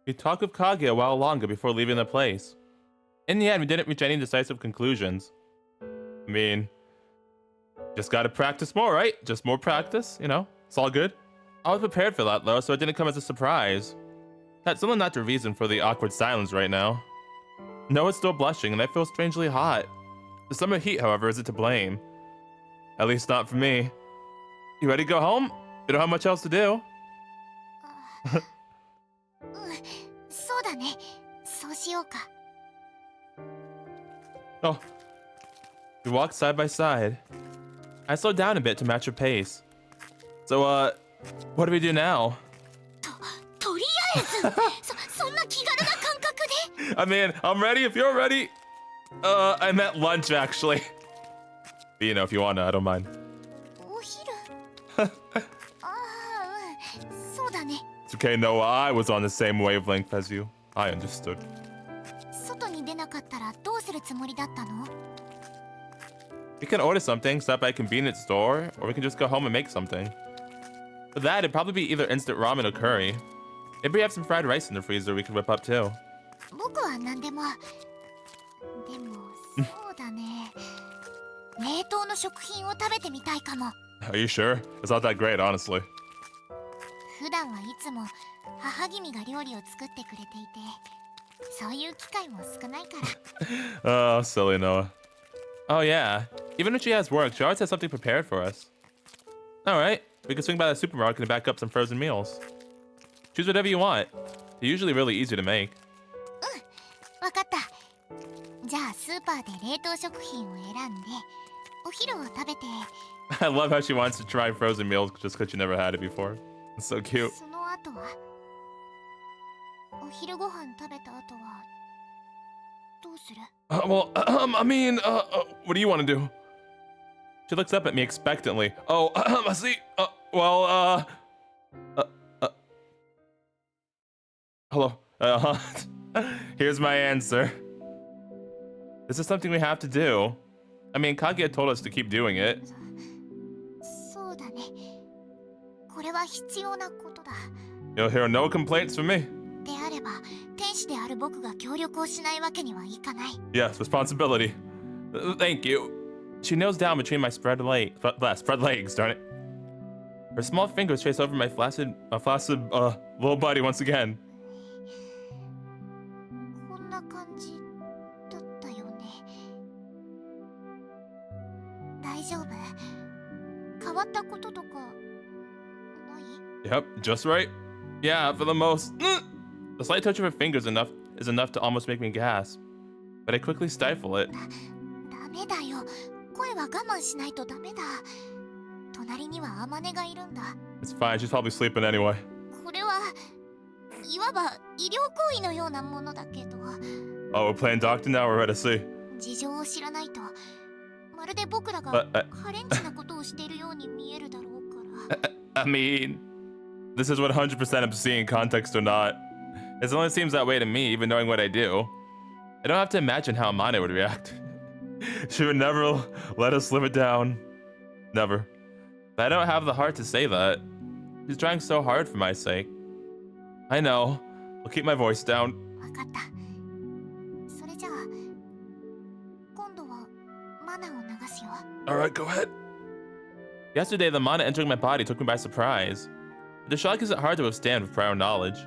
We talked with Kage a while longer before leaving the place. In the end, we didn't reach any decisive conclusions. I mean, just gotta practice more, right? Just more practice, you know? It's all good. I was prepared for that, though, so it didn't come as a surprise. That's still not the reason for the awkward silence right now. Noah's still blushing, and I feel strangely hot. The summer heat, however, isn't to blame. At least not for me. You ready to go home? We don't have much else to do. Oh. We walked side by side. I slowed down a bit to match her pace. So, what do we do now? I mean, I'm ready if you're ready. I meant lunch, actually. But, you know, if you wanna, I don't mind. It's okay, Noah, I was on the same wavelength as you. I understood. We can order something, stop by a convenience store, or we can just go home and make something. For that, it'd probably be either instant ramen or curry. Maybe we have some fried rice in the freezer we could whip up too. Are you sure? It's not that great, honestly. Oh, silly Noah. Oh yeah, even when she has work, she always has something prepared for us. Alright, we can swing by the supermarket and back up some frozen meals. Choose whatever you want. They're usually really easy to make. I love how she wants to try frozen meals just because she never had it before. It's so cute. Well, I mean, what do you want to do? She looks up at me expectantly. Oh, I see. Well, hello. Here's my answer. This is something we have to do. I mean, Kage told us to keep doing it. You'll hear no complaints from me. Yes, responsibility. Thank you. She kneels down between my spread legs, darn it. Her small fingers trace over my flaccid little body once again. Yep, just right. Yeah, for the most. The slight touch of her fingers is enough to almost make me gasp, but I quickly stifle it. It's fine, she's probably sleeping anyway. Oh, we're playing doctor now, we're ready to see. I mean, this is 100% obscene, context or not. It only seems that way to me, even knowing what I do. I don't have to imagine how Amane would react. She would never let us live it down. Never. But I don't have the heart to say that. She's trying so hard for my sake. I know. I'll keep my voice down. Alright, go ahead. Yesterday, the mana entering my body took me by surprise. The shock isn't hard to withstand with prior knowledge.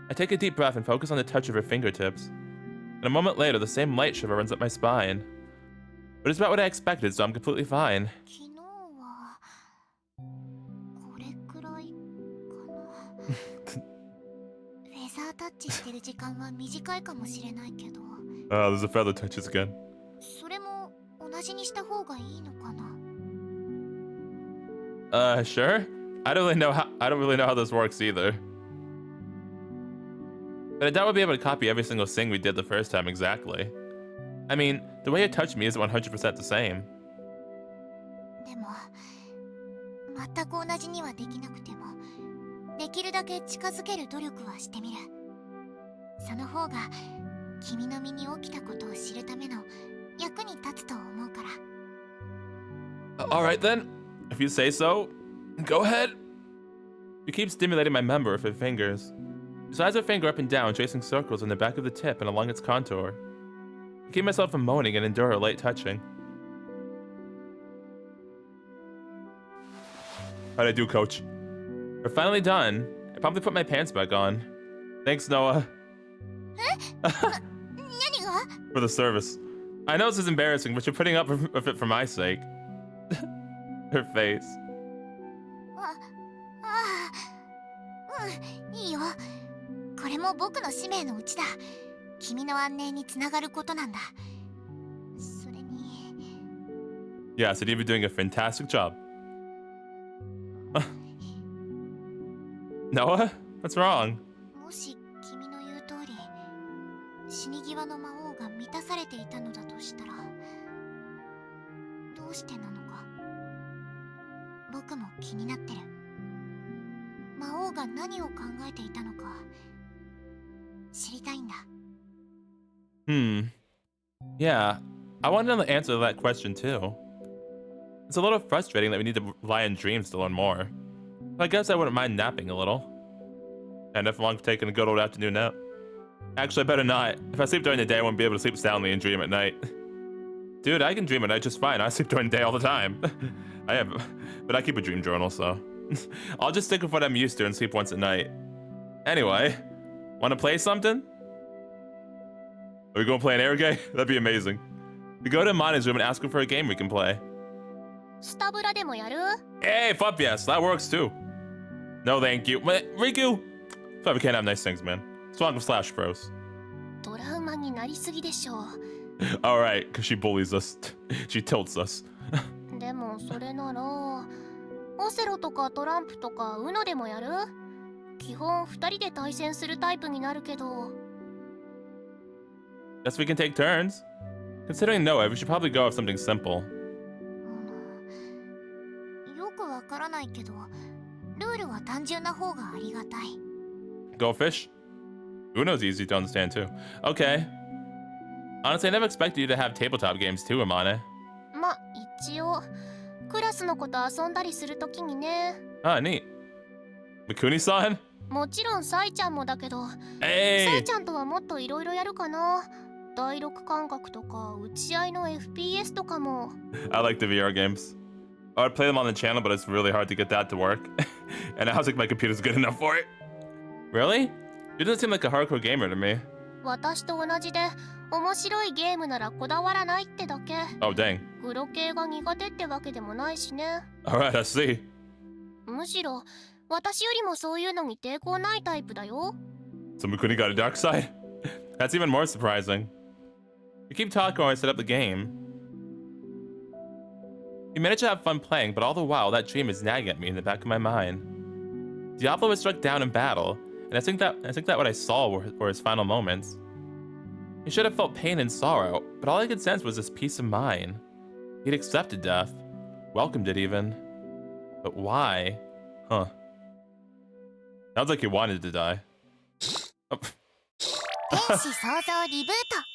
I take a deep breath and focus on the touch of her fingertips. And a moment later, the same light shiver runs up my spine. But it's about what I expected, so I'm completely fine. Oh, there's a feather touches again. Sure. I don't really know how this works either. But I doubt we'll be able to copy every single thing we did the first time exactly. I mean, the way it touched me isn't 100% the same. Alright then, if you say so, go ahead. You keep stimulating my member with her fingers. Slides her finger up and down, tracing circles in the back of the tip and along its contour. I keep myself from moaning and endure her light touching. How'd I do, coach? We're finally done. I promptly put my pants back on. Thanks, Noah. For the service. I know this is embarrassing, but you're putting up with it for my sake. Her face. いいよ。これも僕の使命のうちだ。君の安寧につながることなんだ。それに。Yeah, so you've been doing a fantastic job. Noah? What's wrong? もし君の言う通り、死に際の魔王が満たされていたのだとしたら、どうしてなのか。僕も気になってる。魔王が何を考えていたのか知りたいんだ。Yeah, I want to know the answer to that question too. It's a little frustrating that we need to rely on dreams to learn more. But I guess I wouldn't mind napping a little. And if I'm taking a good old afternoon nap. Actually, I better not. If I sleep during the day, I won't be able to sleep soundly and dream at night. Dude, I can dream at night just fine. I sleep during the day all the time. But I keep a dream journal, so. I'll just stick with what I'm used to and sleep once at night. Anyway, wanna play something? Are we gonna play an air game? That'd be amazing. We go to Mana's room and ask him for a game we can play. Hey, fuck yes, that works too. No thank you. Riku! But we can't have nice things, man. What's wrong with Slash Bros? Alright, cause she bullies us. She tilts us. でもそれならオセロとかトランプとかウノでもやる？基本2人で対戦するタイプになるけど。Guess we can take turns. Considering Noah, we should probably go with something simple. よくわからないけど、ルールは単純な方がありがたい。Go fish? Uno's easy to understand too. Okay. Honestly, I never expected you to have tabletop games too, Amane. ま、一応クラスの子と遊んだりするときにね。Ah, neat. Mikuni-san? もちろんサイちゃんもだけど、Hey! サイちゃんとはもっといろいろやるかな。第六感覚とか打ち合いの FPS とかも。I like the VR games. I would play them on the channel, but it's really hard to get that to work. And I don't think my computer's good enough for it. Really? You doesn't seem like a hardcore gamer to me. 私と同じで面白いゲームならこだわらないってだけ。Oh, dang. グロ系が苦手ってわけでもないしね。Alright, I see. むしろ私よりもそういうのに抵抗ないタイプだよ。So Mikuni got a dark side? That's even more surprising. We keep talking while I set up the game. We managed to have fun playing, but all the while that dream is nagging at me in the back of my mind. Diablo was struck down in battle, and I think that what I saw were his final moments. He should have felt pain and sorrow, but all I could sense was this peace of mind. He'd accepted death, welcomed it even. But why? Huh. Sounds like he wanted to die. Oh.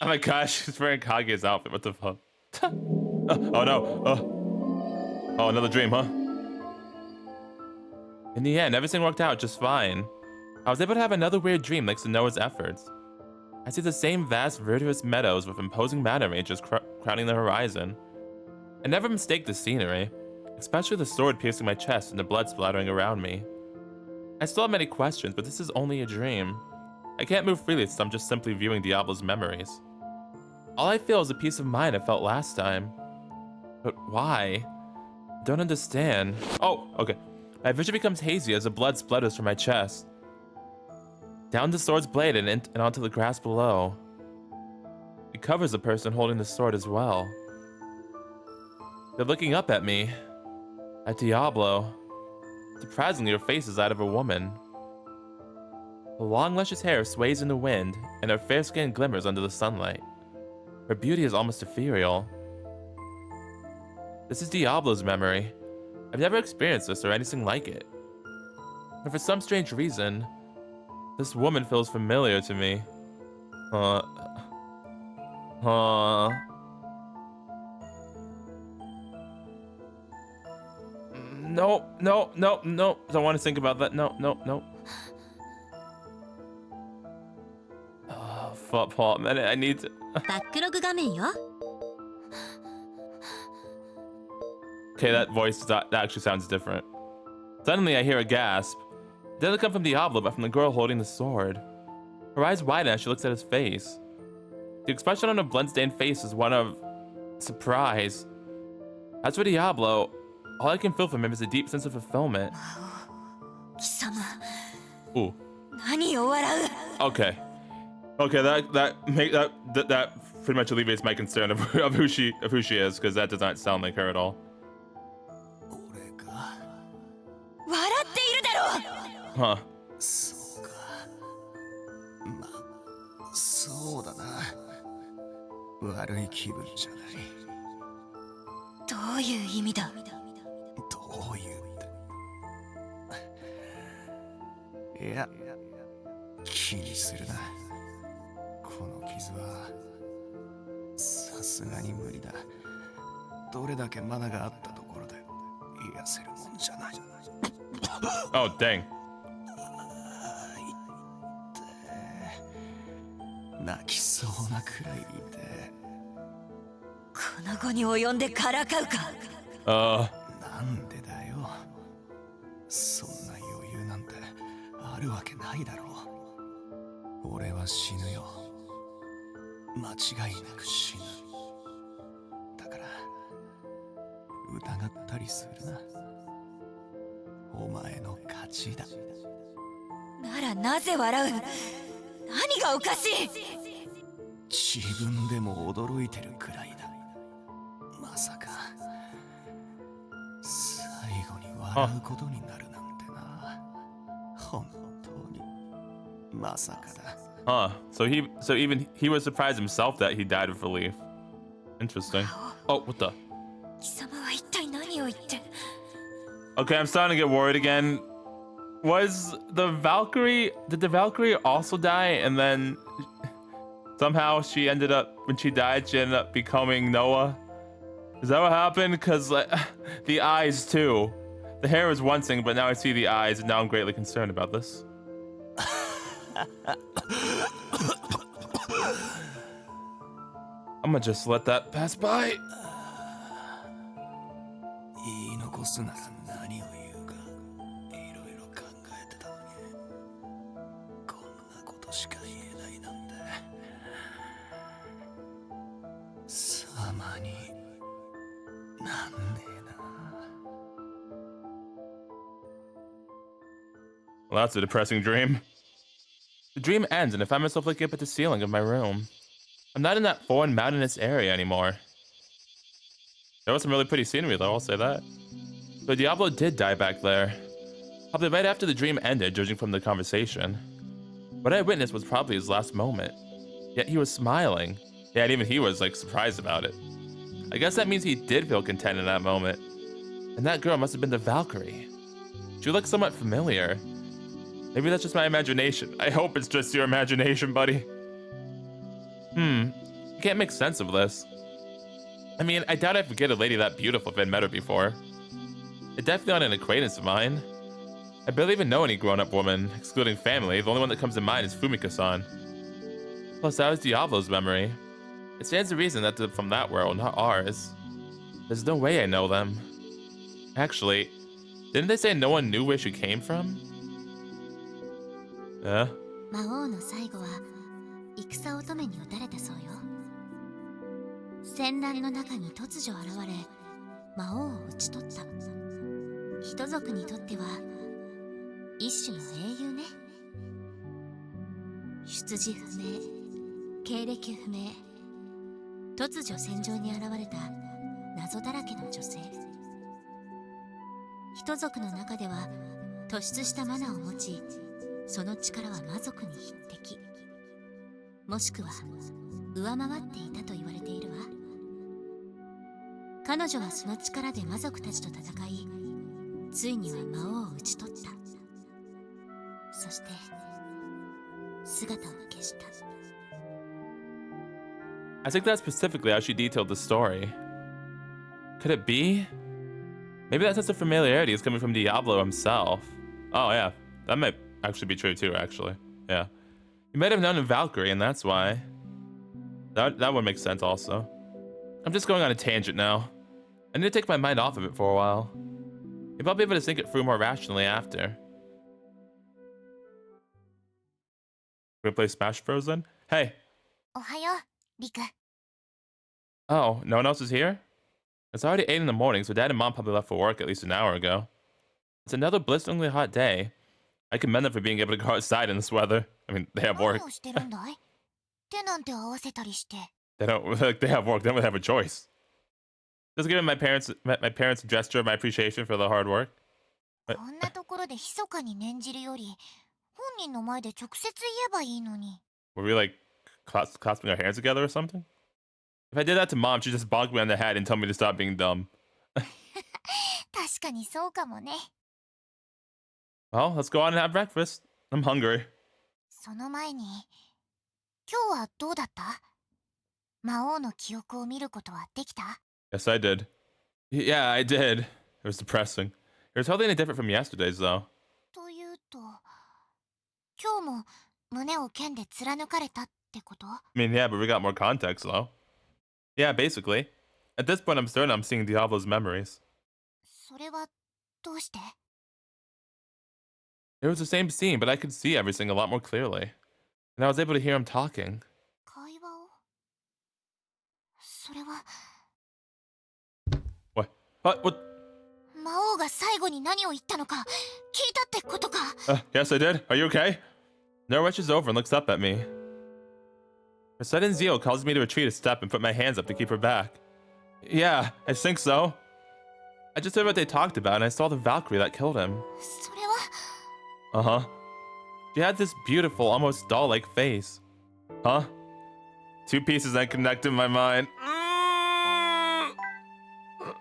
Oh my gosh, she's wearing Kage's outfit. What the fuck? Oh no. Oh, another dream, huh? In the end, everything worked out just fine. I was able to have another weird dream thanks to Noah's efforts. I see the same vast, verdurous meadows with imposing mountain ranges crowding the horizon. I never mistake the scenery, especially the sword piercing my chest and the blood splattering around me. I still have many questions, but this is only a dream. I can't move freely since I'm just simply viewing Diablo's memories. All I feel is the peace of mind I felt last time. But why? I don't understand. Oh, okay. My vision becomes hazy as the blood splatters from my chest. Down the sword's blade and onto the grass below. It covers the person holding the sword as well. They're looking up at me. At Diablo. Surprisingly, her face is that of a woman. Her long, luscious hair sways in the wind, and her fair skin glimmers under the sunlight. Her beauty is almost ethereal. This is Diablo's memory. I've never experienced this or anything like it. And for some strange reason, this woman feels familiar to me. No. Don't want to think about that. No. Paul, man, I need to. バックログ画面よ。 Okay, that voice that actually sounds different. Suddenly, I hear a gasp. It doesn't come from Diablo, but from the girl holding the sword. Her eyes widen as she looks at his face. The expression on her blood-stained face is one of surprise. As for Diablo, all I can feel from him is a deep sense of fulfillment. 貴様、 Ooh. 何を笑う。 Okay. Okay, that pretty much alleviates my concern of who she is, because that does not sound like her at all. 笑っているだろう。 Huh. そうか。まあ、そうだな。悪い気分じゃない。どういう意味だ。どういうって。いや、気にするな。この傷はさすがに無理だ。どれだけマナがあったところで癒せるもんじゃない。 Oh, dang. 泣きそうなくらいで。この後に及んでからかうか。なんでだよ。そんな余裕なんてあるわけないだろう。俺は死ぬよ。間違いなく死ぬ。だから疑ったりするな。お前の勝ちだ。ならなぜ笑う。何がおかしい。自分でも驚いてるくらいだ。まさか最後に笑うことになるなんてな。本当にまさかだ。Huh. So even he was surprised himself that he died of relief. Interesting. Oh, what the? 貴様は一体何を言って。 Okay, I'm starting to get worried again. Did the Valkyrie also die, and then somehow when she died, she ended up becoming Noah? Is that what happened? Because the eyes too. The hair was one thing, but now I see the eyes, and now I'm greatly concerned about this. I'm gonna just let that pass by. 言い残すなら何を言うかいろいろ考えてたのにこんなことしか言えないなんて様になんねえな。 Well, that's a depressing dream. The dream ends, and I find myself looking up at the ceiling of my room. I'm not in that foreign mountainous area anymore. There was some really pretty scenery though, I'll say that. But Diablo did die back there. Probably right after the dream ended, judging from the conversation. What I witnessed was probably his last moment. Yet he was smiling. Yeah, and even he was like surprised about it. I guess that means he did feel content in that moment. And that girl must have been the Valkyrie. She looked somewhat familiar. Maybe that's just my imagination. I hope it's just your imagination, buddy. You can't make sense of this. I mean, I doubt I'd forget a lady that beautiful if I'd met her before. It's definitely not an acquaintance of mine. I barely even know any grown-up woman, excluding family. The only one that comes to mind is Fumika-san. Plus, that was Diablo's memory. It stands to reason that they're from that world, not ours. There's no way I know them. Actually, didn't they say no one knew where she came from? Yeah? 魔王の最後は戦乙女に撃たれたそうよ。戦乱の中に突如現れ魔王を討ち取った。人族にとっては一種の英雄ね。出自不明、経歴不明、突如戦場に現れた謎だらけの女性。人族の中では突出したマナを持ち、その力は魔族に匹敵、もしくは上回っていたと言われているわ。彼女はその力で魔族たちと戦い、ついには魔王を討ち取った。そして姿を消した。 I think that's specifically how she detailed the story. Could it be? Maybe that sense of familiarity is coming from Diablo himself. Oh yeah, that might actually be true too, actually. Yeah. You might have known a Valkyrie, and that's why. That would make sense also. I'm just going on a tangent now. I need to take my mind off of it for a while. Maybe I'll be able to think it through more rationally after. Gonna play Smash Bros then? Hey. おはよう、リク。 Oh, no one else is here? It's already 8 in the morning, so Dad and Mom probably left for work at least an hour ago. It's another blisteringly hot day. I commend them for being able to go outside in this weather. I mean, they have work. 何をしてるんだい？手なんて合わせたりして。 They don't, like, they have work, they don't really have a choice. Just giving my parents a gesture of my appreciation for the hard work. こんなところで密かに念じるより、本人の前で直接言えばいいのに。 Were we like clasping our hands together or something? If I did that to Mom, she'd just bonk me on the head and tell me to stop being dumb. 確かにそうかもね。 Well, let's go out and have breakfast. I'm hungry. その前に、今日はどうだった？魔王の記憶を見ることはできた？ Yes, I did. Yeah, I did. It was depressing. It was totally any different from yesterday's, though. というと、今日も胸を剣で貫かれたってこと？ I mean, yeah, but we got more context, though. Yeah, basically. At this point, I'm certain I'm seeing Diablo's memories. それはどうして？ It was the same scene, but I could see everything a lot more clearly. And I was able to hear him talking. 会話を？それは What? 魔王が最後に何を言ったのか聞いたってことか？ Yes, I did. Are you okay? Nora rushes over and looks up at me. Her sudden zeal causes me to retreat a step and put my hands up to keep her back. Yeah, I think so. I just heard what they talked about and I saw the Valkyrie that killed him. それは Uh-huh. She had this beautiful, almost doll-like face. Huh? Two pieces that connect in my mind.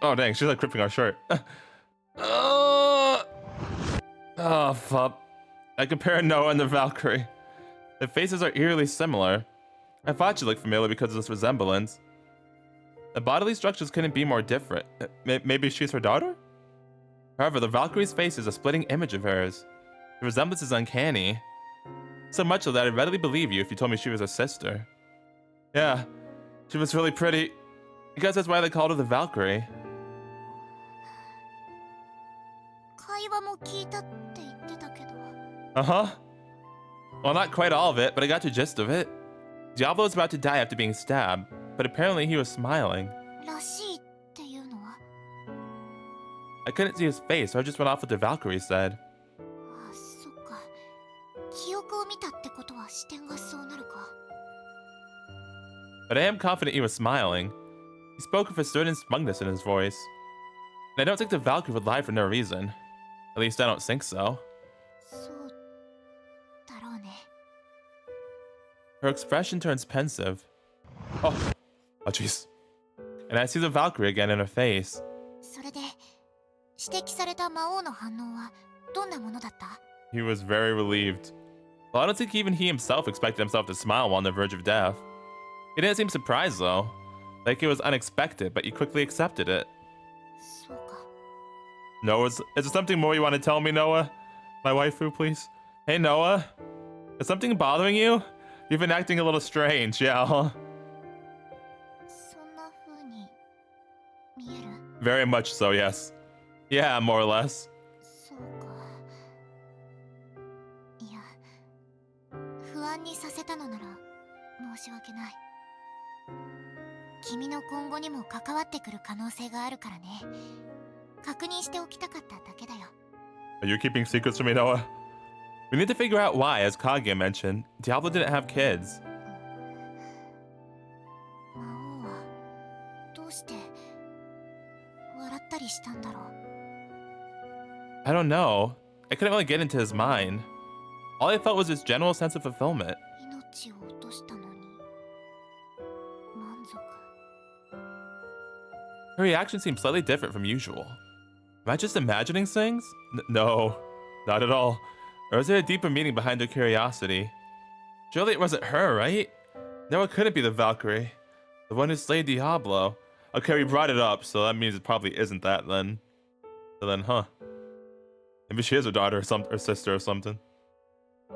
Oh, dang, she's like ripping our shirt. Oh, fuck. I compare Noah and the Valkyrie. Their faces are eerily similar. I thought she looked familiar because of this resemblance. The bodily structures couldn't be more different. Maybe she's her daughter? However, the Valkyrie's face is a splitting image of hers. The resemblance is uncanny. So much so that I'd readily believe you if you told me she was a sister. Yeah, she was really pretty. I guess that's why they called her the Valkyrie. 会話も聞いたって言ってたけど。 Uh-huh. Well, not quite all of it, but I got the gist of it. Diablo was about to die after being stabbed, but apparently he was smiling. らしいっていうのは？ I couldn't see his face, so I just went off what the Valkyrie said. あ、そっか。記憶を見たってことは視点がそうなるか。 But I am confident he was smiling. He spoke with a certain smugness in his voice. And I don't think the Valkyrie would lie for no reason. At least I don't think so. そうだろうね。 Her expression turns pensive. Oh jeez. And I see the Valkyrie again in her face. それで指摘された魔王の反応はどんなものだった？ He was very relieved. Well, I don't think even he himself expected himself to smile while on the verge of death. He didn't seem surprised though. Like it was unexpected, but he quickly accepted it. そうか。 Noah, is there something more you want to tell me, Noah? My waifu, please. Hey, Noah. Is something bothering you? You've been acting a little strange, yeah, huh? そんな風に見える？ Very much so, yes. Yeah, more or less. そうか。いや、不安にさせたのなら申し訳ない。君の今後にも関わってくる可能性があるからね。確認しておきたかっただけだよ。 Are you keeping secrets from me, Noah? We need to figure out why, as Kaguya mentioned, Diablo didn't have kids. 魔王はどうして笑ったりしたんだろう。 I don't know. I couldn't really get into his mind. All I felt was this general sense of fulfillment. 命を落としたのに満足。 Her reaction seemed slightly different from usual. Am I just imagining things? No, not at all. Or was there a deeper meaning behind her curiosity? Surely it wasn't her, right? No, it couldn't be the Valkyrie. The one who slayed Diablo. Okay, we brought it up, so that means it probably isn't that then. So then, huh? Maybe she is her daughter or sister or something.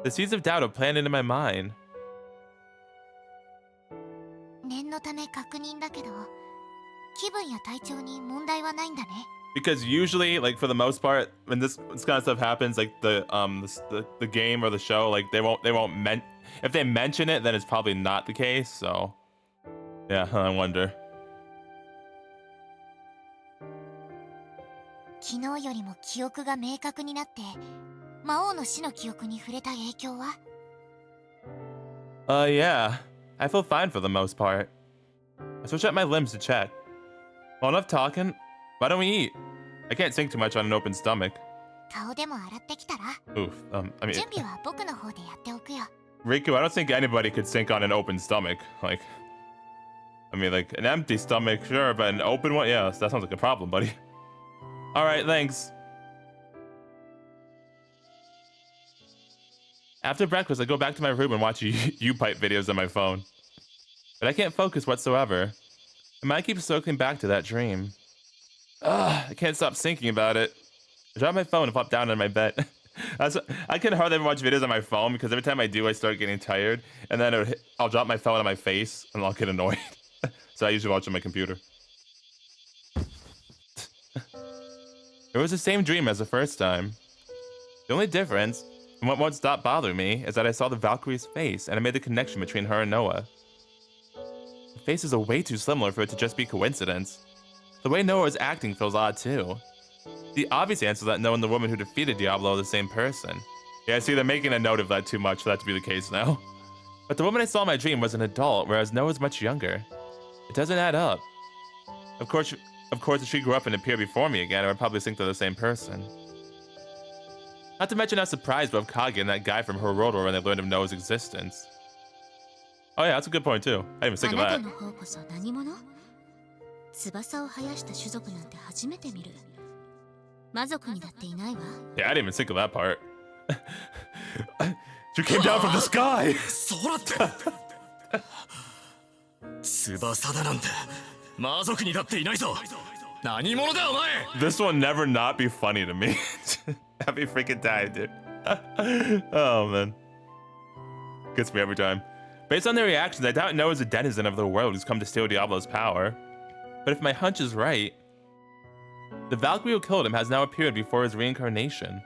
The seeds of doubt have planted in my mind. ため確認だけど、気分や体調に問題はないんだね。Because usually, like for the most part, when this kind of stuff happens, like the game or the show, like they won't if they mention it, then it's probably not the case. So, yeah, I wonder. 昨日よりも記憶が明確になって、魔王の死の記憶に触れた影響は？ Yeah, I feel fine for the most part. I switch out my limbs to check. Well, enough talking. Why don't we eat? I can't think too much on an open stomach. 顔でも洗ってきたら？ Oof. I mean, 準備は僕の方でやっておくよ。 Riku, I don't think anybody could sink on an open stomach. Like, I mean, like an empty stomach, sure, but an open one, yeah, that sounds like a problem, buddy. All right, thanks. After breakfast, I go back to my room and watch U-pipe videos on my phone. But I can't focus whatsoever. My mind keeps circling back to that dream. Ugh, I can't stop thinking about it. I drop my phone and flop down on my bed. I can hardly ever watch videos on my phone because every time I do, I start getting tired. And then I'll drop my phone on my face and I'll get annoyed. So I usually watch on my computer. It was the same dream as the first time. The only difference, and what won't stop bothering me, is that I saw the Valkyrie's face and I made the connection between her and Noah. The faces are way too similar for it to just be coincidence. The way Noah is acting feels odd too. The obvious answer is that Noah and the woman who defeated Diablo are the same person. Yeah, see, they're making a note of that too much for that to be the case now. But the woman I saw in my dream was an adult, whereas Noah's much younger. It doesn't add up. Of course, if she grew up and appeared before me again, I would probably think they're the same person. Not to mention how surprised both Kage and that guy from her world were when they learned of Noah's existence. Oh yeah, that's a good point too. I didn't even think of that. 翼を生やした種族なんて初めて見る。魔族にだっていないわ。 Yeah, I didn't even think of that part. She came down from the sky! 空って翼だなんて魔族にだっていないぞ。何者だお前。 This will never not be funny to me. Every freaking time, dude. Oh man. Gets me every time. Based on their reactions, I doubt Noah's a denizen of the world who's come to steal Diablo's power. But if my hunch is right, the Valkyrie who killed him has now appeared before his reincarnation.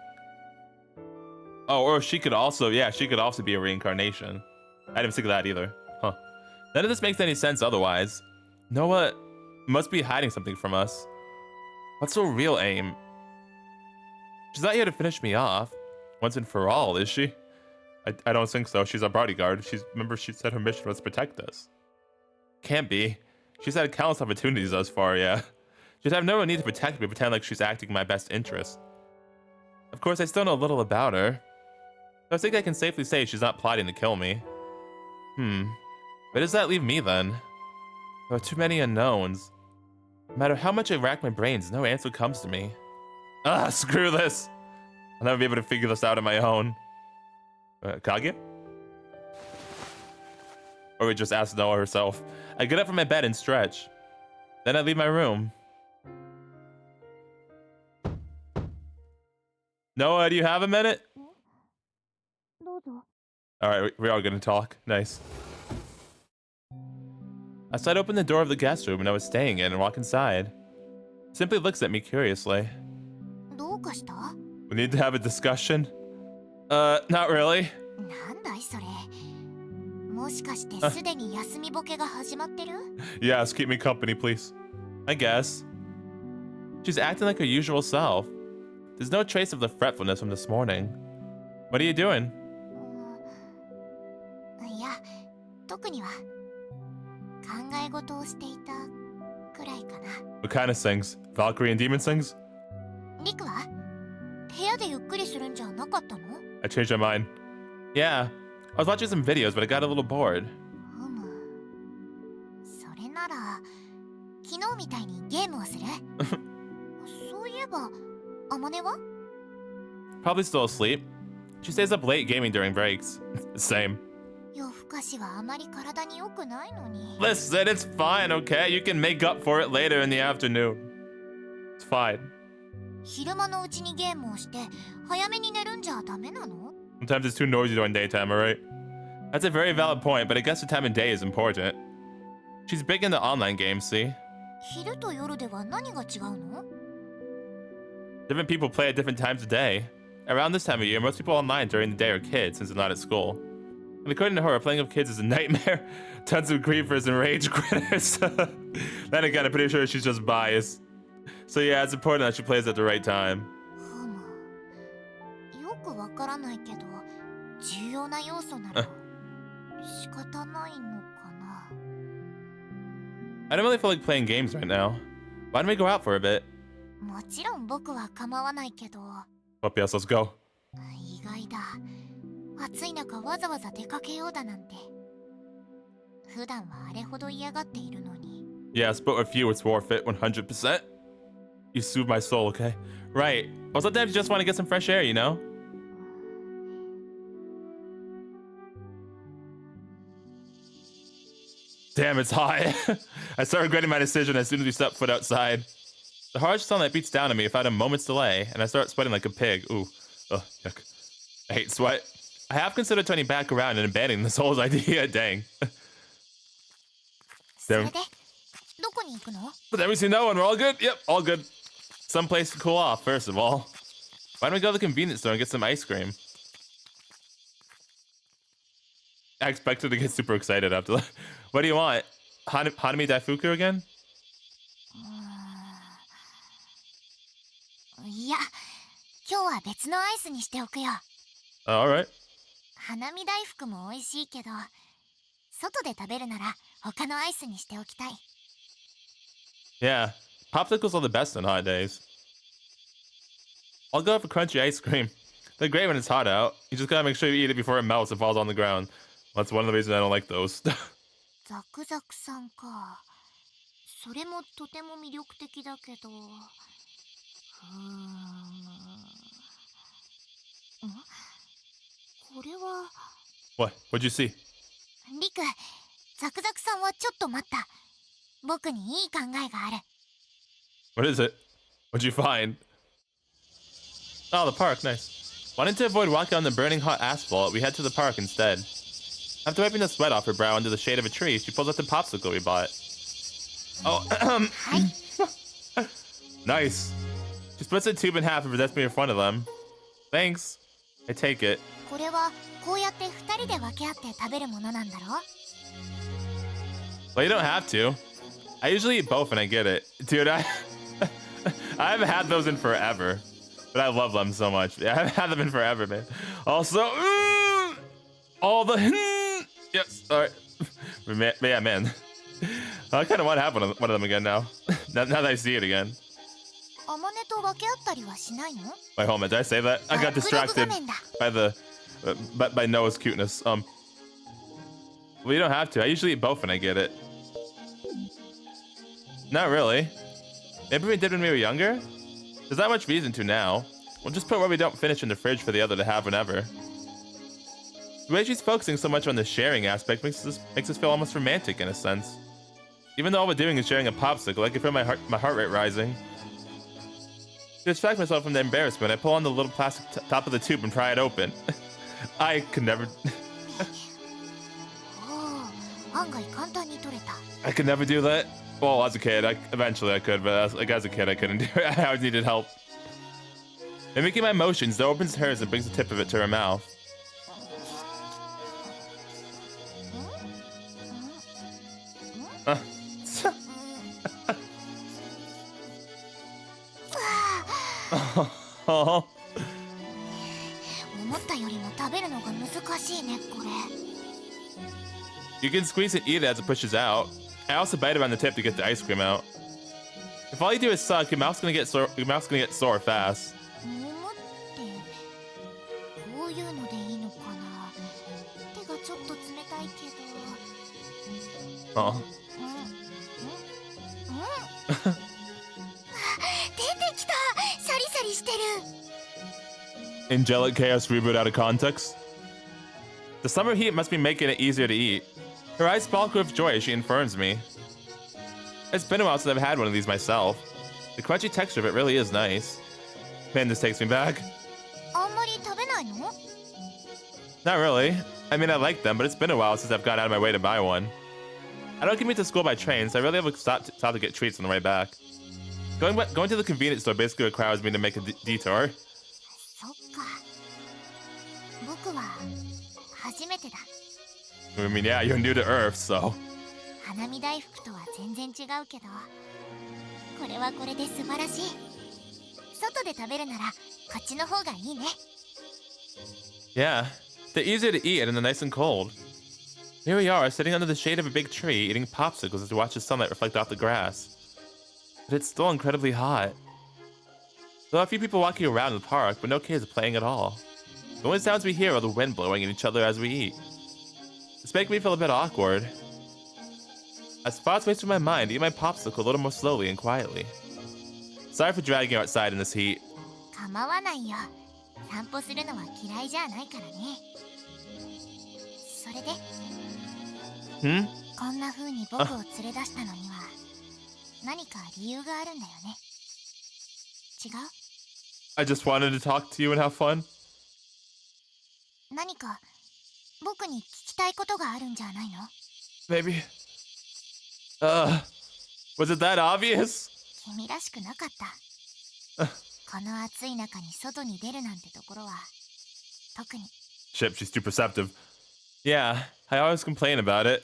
Oh, or she could also be a reincarnation. I didn't think of that either. Huh. None of this makes any sense otherwise. Noah must be hiding something from us. What's her real aim? She's not here to finish me off once and for all, is she? I don't think so. She's our bodyguard. Remember, she said her mission was to protect us. Can't be. She's had countless opportunities thus far, yeah. She'd have no need to protect me or pretend like she's acting in my best interest. Of course, I still know little about her. So I think I can safely say she's not plotting to kill me. Where does that leave me then? There are too many unknowns. No matter how much I rack my brains, no answer comes to me. Ah, screw this! I'll never be able to figure this out on my own. Kage? Or we just ask Noah herself. I get up from my bed and stretch. Then I leave my room. Noah, do you have a minute? Alright, we are gonna talk. Nice. I slide open the door of the guest room I was staying in and walk inside. Simply looks at me curiously. We need to have a discussion? Not really. なんだいそれ。もしかしてすでに休みボケが始まってる？ Yes, keep me company, please. I guess. She's acting like her usual self. There's no trace of the fretfulness from this morning. What are you doing? いや、特には考え事をしていたくらいかな。 What kind of things? Valkyrie and demon things? リクは部屋でゆっくりするんじゃなかったの？ I changed my mind. Yeah, I was watching some videos, but I got a little bored. ふむ。それなら昨日みたいにゲームをする？そういえば、アマネは？ Probably still asleep. She stays up late gaming during breaks. Same. 夜更かしはあまり体に良くないのに。 Listen, it's fine, okay? You can make up for it later in the afternoon. It's fine. 昼間のうちにゲームをして早めに寝るんじゃダメなの？ Sometimes it's too noisy during daytime, alright? That's a very valid point, but I guess the time of day is important. She's big into online games, see? 昼と夜では何が違うの？ Different people play at different times of day. Around this time of year, most people online during the day are kids since they're not at school. And according to her, playing with kids is a nightmare. Tons of griefers and rage quitters. Then again, I'm pretty sure she's just biased. So yeah, it's important that she plays at the right time. ふむ。よくわからないけど、重要な要素なら仕方ないのかな。I don't really feel like playing games right now. Why don't we go out for a bit? もちろん僕は構わないけど。Oh, yes, let's go. 意外だ。暑い中わざわざ出かけようだなんて。普段はあれほど嫌がっているのに。Yes, but with you, it's worth it 100%. You soothe my soul, okay? Right. Well, sometimes you just want to get some fresh air, you know? Damn, it's hot. I start regretting my decision as soon as we step foot outside. The harsh sunlight beats down on me without a moment's delay, and I start sweating like a pig. Ooh. Ugh, yuck. I hate sweat. I have considered turning back around and abandoning this whole idea. Dang. それで、どこに行くの？ But then we see no one. We're all good? Yep, all good. Some place to cool off, first of all. Why don't we go to the convenience store and get some ice cream? I expected to get super excited after that. What do you want? Hanami Daifuku again? いや、今日は別のアイスにしておくよ。Alright. 花見大福も美味しいけど、外で食べるなら他のアイスにしておきたい。Yeah, popsicles are the best on hot days. I'll go for crunchy ice cream. They're great when it's hot out. You just gotta make sure you eat it before it melts and falls on the ground. That's one of the reasons I don't like those. ザクザクさんか。それもとても魅力的だけど。これは。What? What'd you see? リク、ザクザクさんはちょっと待った。僕にいい考えがある。What is it? What'd you find? Oh, the park. Nice. Wanting to avoid walking on the burning hot asphalt, we head to the park instead. After wiping the sweat off her brow under the shade of a tree, she pulls out the popsicle we bought. Oh, nice. She splits the tube in half and presents me in front of them. Thanks. I take it. これはこうやって二人で分け合って食べるものなんだろ？ Well, you don't have to. I usually eat both when I get it. Dude, I haven't had those in forever. But I love them so much. Yeah, I haven't had them in forever, man. Also, all the... Yes, alright. Yeah, man. I kind of want to have one of them again now. now that I see it again. アマネと分け合ったりはしないの？ Wait, hold on, did I say that? I got distracted by the... by Noah's cuteness. Well, you don't have to. I usually eat both when I get it. Not really. Maybe we did when we were younger? There's not much reason to now. We'll just put what we don't finish in the fridge for the other to have whenever. The way she's focusing so much on the sharing aspect makes us feel almost romantic in a sense. Even though all we're doing is sharing a popsicle, I can feel my heart rate rising. To distract myself from the embarrassment, I pull on the little plastic top of the tube and pry it open. I could never... I could never do that. Well, as a kid, eventually I could, but as a kid I couldn't do it. I always needed help. Mimicking my motions, Zoe opens hers and brings the tip of it to her mouth. Oh. You can squeeze and eat it as it pushes out. I also bite around the tip to get the ice cream out. If all you do is suck, your mouth's gonna get sore fast. Oh. Angelic Chaos RE-BOOT out of context. The summer heat must be making it easier to eat. Her eyes sparkle with joy as she informs me. It's been a while since I've had one of these myself. The crunchy texture of it really is nice. Man, this takes me back. Not really. I mean, I like them, but it's been a while since I've gone out of my way to buy one. I don't commute to school by train, so I really have to stop to get treats on the way back. Going to the convenience store basically requires me to make a detour. そっか。僕は初めてだ。 I mean, yeah, you're new to Earth, so. 花見大福とは全然違うけど、これはこれで素晴らしい。外で食べるならこっちの方がいいね。 Yeah, they're easier to eat and they're nice and cold. Here we are, sitting under the shade of a big tree, eating popsicles as we watch the sunlight reflect off the grass. But it's still incredibly hot. There are a few people walking around in the park, but no kids playing at all. The only sounds we hear are the wind blowing at each other as we eat. It's making me feel a bit awkward. As thoughts race through my mind, I eat my popsicle a little more slowly and quietly. Sorry for dragging you outside in this heat. 構わないよ。散歩するのは嫌いじゃないからね。それで、こんな風に僕を連れ出したのには何か理由があるんだよね。違う？ I just wanted to talk to you and have fun. 何か僕に聞きたいことがあるんじゃないの？ Maybe. Was it that obvious? 君らしくなかった。この暑い中に外に出るなんてところは特に。 Shit, she's too perceptive. Yeah, I always complain about it.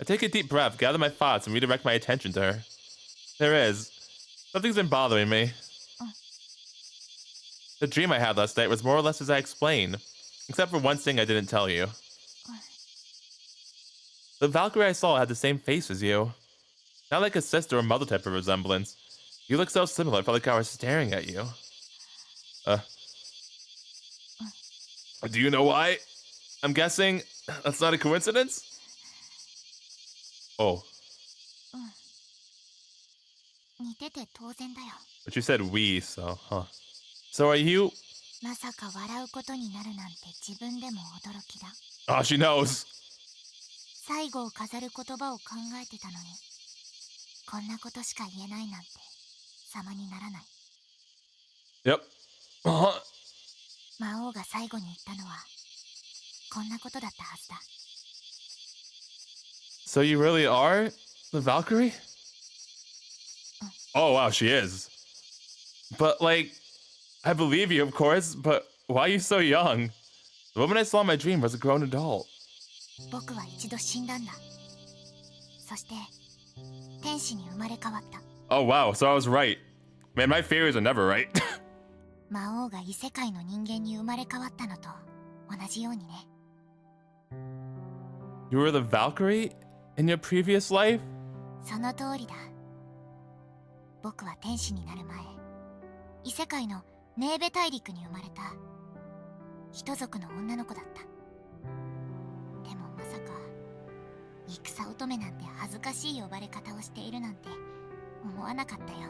I take a deep breath, gather my thoughts, and redirect my attention to her. There is. Something's been bothering me. The dream I had last night was more or less as I explained, except for one thing I didn't tell you. The Valkyrie I saw had the same face as you. Not like a sister or mother type of resemblance. You look so similar, I felt like I was staring at you. Do you know why? I'm guessing that's not a coincidence? Oh. 似てて当然だよ。 But you said we, so, huh. So are you... まさか笑うことになるなんて自分でも驚きだ。 Oh, she knows. 最後を飾る言葉を考えてたのに、こんなことしか言えないなんて様にならない。 Yep. 魔王が最後に言ったのはこんなことだったはずだ。 So you really are the Valkyrie? Oh, wow, she is. But, like, I believe you, of course, but why are you so young? The woman I saw in my dream was a grown adult. 僕は一度死んだんだ。そして天使に生まれ変わった。 Oh, wow, so I was right. Man, my theories are never right. 魔王が異世界の人間に生まれ変わったのと同じようにね。 You were the Valkyrie in your previous life? その通りだ。僕は天使になる前、異世界のネーベ大陸に生まれた人族の女の子だった。でもまさか戦乙女なんて恥ずかしい呼ばれ方をしているなんて思わなかったよ。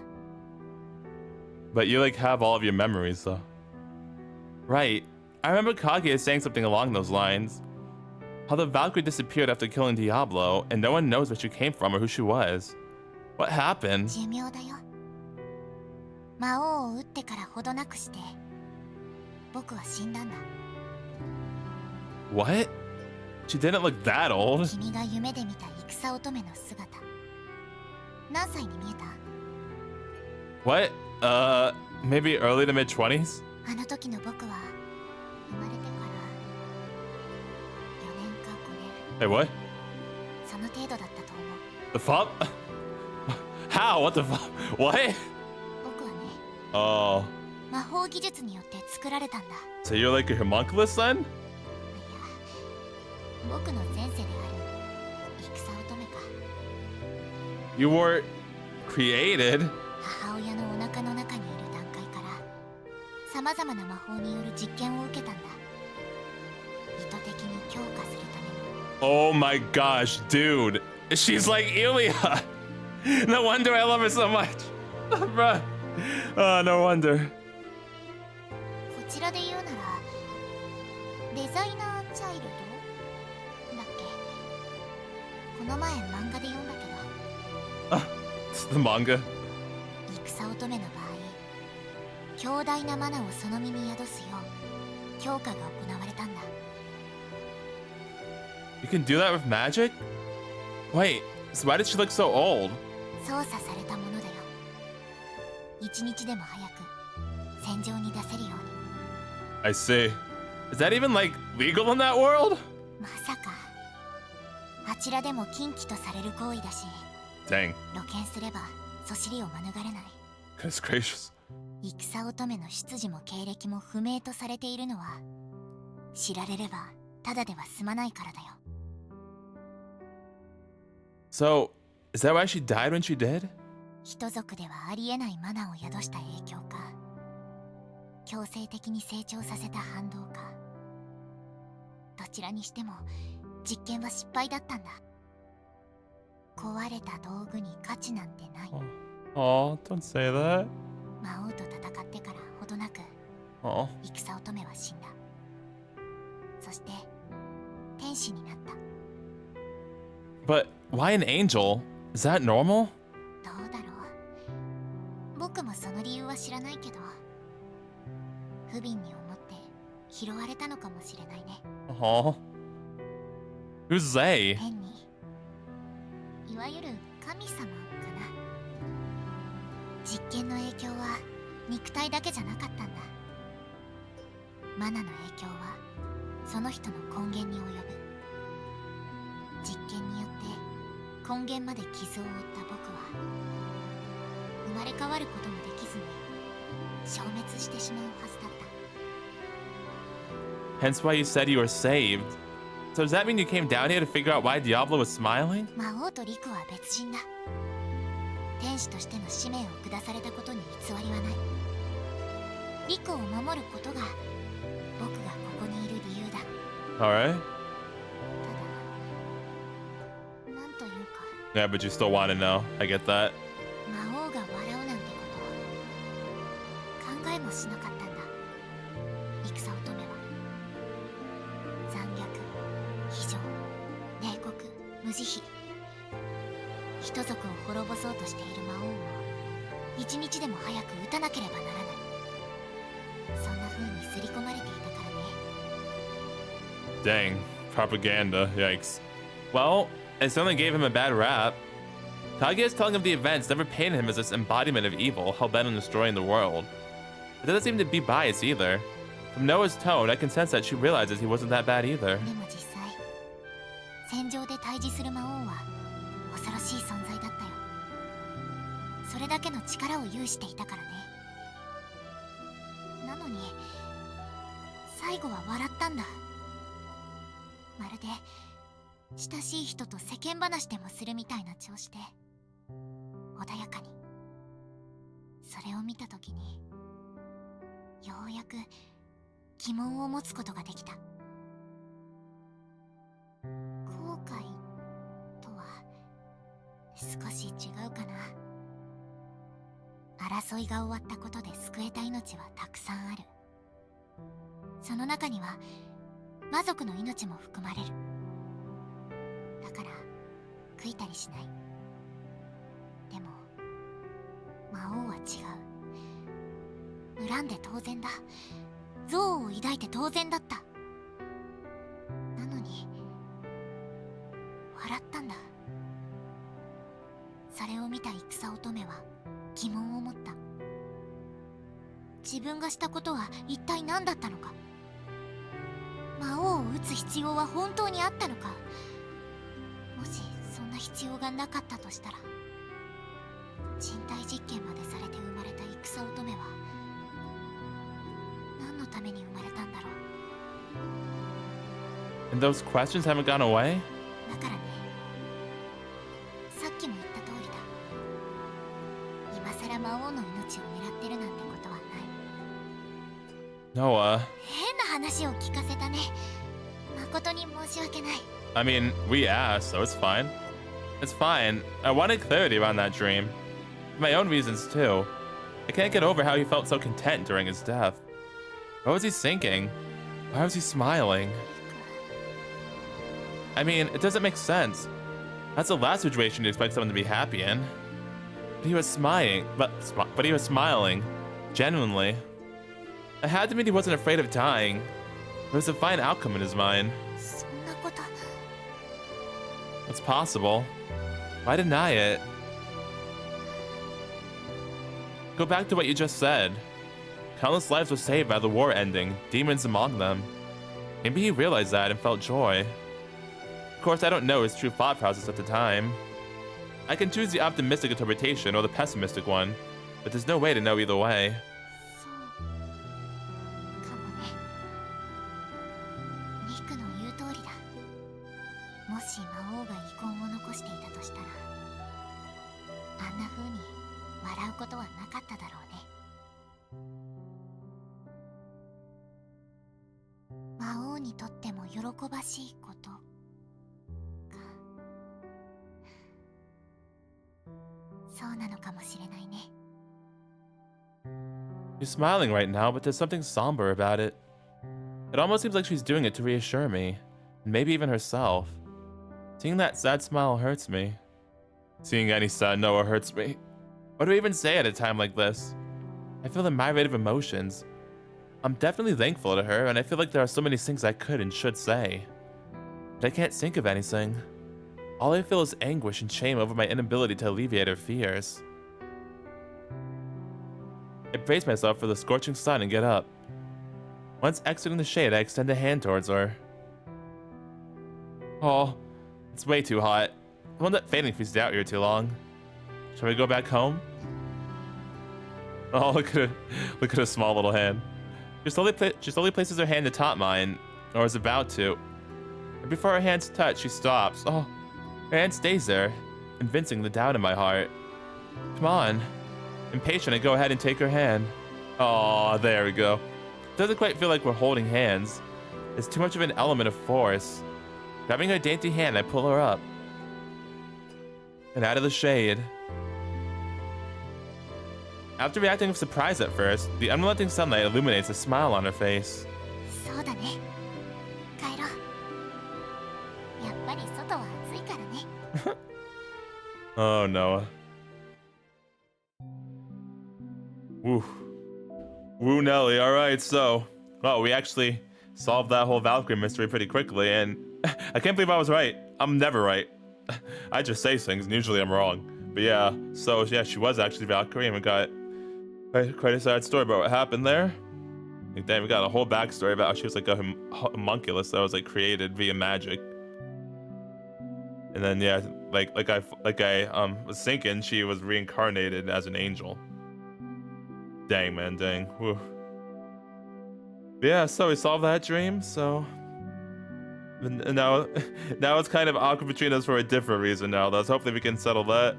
But you, like, have all of your memories, though. Right. I remember Kaguya saying something along those lines. How the Valkyrie disappeared after killing Diablo, and no one knows where she came from or who she was. What happened? 寿命だよ。魔王を撃ってからほどなくして僕は死んだんだ。 What? She didn't look that old. 君が夢で見た戦乙女の姿、何歳に見えた？ What? Maybe early to mid-20s? あの時の僕は生まれてから4年か5年、 Hey, what? その程度だったと思う。 The fuck? How? What the fuck? What? 僕はね、 Oh. 魔法技術によって作られたんだ。 So you're like a homunculus then? いや、僕の前世である戦乙女か。 You were created? 母親のお腹の中にいる段階から様々な魔法による実験を受けたんだ。意図的に強化するために。 Oh my gosh, dude. She's like Ilya. No wonder I love her so much. Bruh. Oh, no wonder. こちらで言うならデザイナーチャイルドだっけ。この前漫画で読んだけど、 It's the manga. 戦乙女の場合、強大なマナをその身に宿すよう強化が行われたんだ。 You can do that with magic? Wait, So why did she look so old? 操作されたものだよ。一日でも早く戦場に出せるように。 I see. Is that even like legal in that world? まさかあちらでも禁忌とされる行為だし、 Dang. 露見すればそしりを免れない。 Goodness gracious. 戦乙女の出自も経歴も不明とされているのは、知られればただでは済まないからだよ。 So, is that why she died when she did? 人族ではありえないマナを宿した影響か、強制的に成長させた反動か、どちらにしても実験は失敗だったんだ。壊れた道具に価値なんてない。 Oh, don't say that. 魔王と戦ってからほどなく Oh. 戦乙女は死んだ。そして天使になった。 But why an angel? Is that normal? どうだろう。僕もその理由は知らないけど、不憫に思って拾われたのかもしれないね。 Oh. Who's they? 天に、いわゆる神様かな。実験の影響は肉体だけじゃなかったんだ。マナの影響はその人の根源に及ぶ。実験によって根源まで傷を負った僕は生まれ変わることもできずに消滅してしまうはずだった。 Hence why you said you were saved. So does that mean you came down here to figure out why Diablo was smiling? 魔王とリクは別人だ。天使としての使命を下されたことに偽りはない。リクを守ることが僕がここにいる理由だ。 Alright. ただ、なんというか、 Yeah, but you still want to know. I get that. 魔王が笑うなんてこと考えもしなかったんだ。戦乙女は残虐、非情、冷酷、無慈悲、人族を滅ぼそうとしている魔王を一日でも早く撃たなければならない。そんな風に刷り込まれていたからね。 Dang. Propaganda. Yikes. Well, it certainly gave him a bad rap. Kaguya's telling of the events never painted him as this embodiment of evil, hell-bent on destroying the world. It doesn't seem to be biased either. From Noah's tone, I can sense that she realizes he wasn't that bad either. でも実際、戦場で対峙する魔王は恐ろしい存在だったよ。それだけの力を有していたからね。なのに最後は笑ったんだ。まるで親しい人と世間話でもするみたいな調子で穏やかに。それを見た時にようやく疑問を持つことができた。後悔とは少し違うかな。争いが終わったことで救えた命はたくさんある。その中には魔族の命も含まれる。だから悔いたりしない。でも魔王は違う。恨んで当然だ。憎悪を抱いて当然だった。なのに笑ったんだ。それを見た戦乙女は疑問を持った。自分がしたことは一体何だったのか。魔王を撃つ必要は本当にあったのか。もしそんな必要がなかったとしたら、人体実験までされて生まれた戦乙女は何のために生まれたんだろう。 And those questions haven't gone away? だからね、さっきも言った通りだ。今さら魔王の命を狙ってるなんてことはない。 Noah. 変な話を聞かせたね。誠に申し訳ない。 I mean, we asked, so it's fine. It's fine. I wanted clarity around that dream. For my own reasons, too. I can't get over how he felt so content during his death. What was he thinking? Why was he smiling? I mean, it doesn't make sense. That's the last situation you expect someone to be happy in. But he was smiling, but he was smiling. Genuinely. I had to mean he wasn't afraid of dying. There was a fine outcome in his mind. そんなこと。 It's possible. Why deny it? Go back to what you just said. Countless lives were saved by the war ending, demons among them. Maybe he realized that and felt joy. Of course, I don't know his true thought process at the time. I can choose the optimistic interpretation or the pessimistic one, but there's no way to know either way. そうかもね。リクの言う通りだ。もし魔王が遺恨を残していたとしたら、あんな風に笑うことはなかっただろうね。魔王にとっても喜ばしいことか。そうなのかもしれないね。 She's smiling right now, but there's something somber about it. It almost seems like she's doing it to reassure me, and maybe even herself. Seeing that sad smile hurts me. Seeing any sad Noah hurts me. What do I even say at a time like this? I feel a myriad of emotions. I'm definitely thankful to her, and I feel like there are so many things I could and should say. But I can't think of anything. All I feel is anguish and shame over my inability to alleviate her fears. I brace myself for the scorching sun and get up. Once exiting the shade, I extend a hand towards her. Oh, it's way too hot. I won't let fading freeze out here too long. Shall we go back home? Oh, look at her small little hand. She slowly places her hand atop mine, or is about to. And before her hands touch, she stops. Oh, her hand stays there, convincing the doubt in my heart. Come on. Impatient, I go ahead and take her hand. Oh, there we go. Doesn't quite feel like we're holding hands. There's too much of an element of force. Grabbing her dainty hand, I pull her up. And out of the shade. After reacting with surprise at first, the unrelenting sunlight illuminates a smile on her face. そうだね。帰ろう。やっぱり外は暑いからね。Oh, Noah. Woo. Woo, Nelly. Alright, so... Well, we actually solved that whole Valkyrie mystery pretty quickly, and I can't believe I was right. I'm never right. I just say things, and usually I'm wrong. But yeah, so yeah, she was actually Valkyrie, and we got quite a sad story about what happened there. Like, then we got a whole backstory about how she was like a homunculus that was like created via magic. And then yeah, like I was thinking, she was reincarnated as an angel. Dang, man, dang. Whew. But yeah, so we solved that dream, so... And now it's kind of awkward between us for a different reason now, though. So hopefully we can settle that.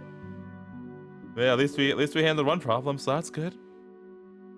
But yeah, at least we handled one problem, so that's good.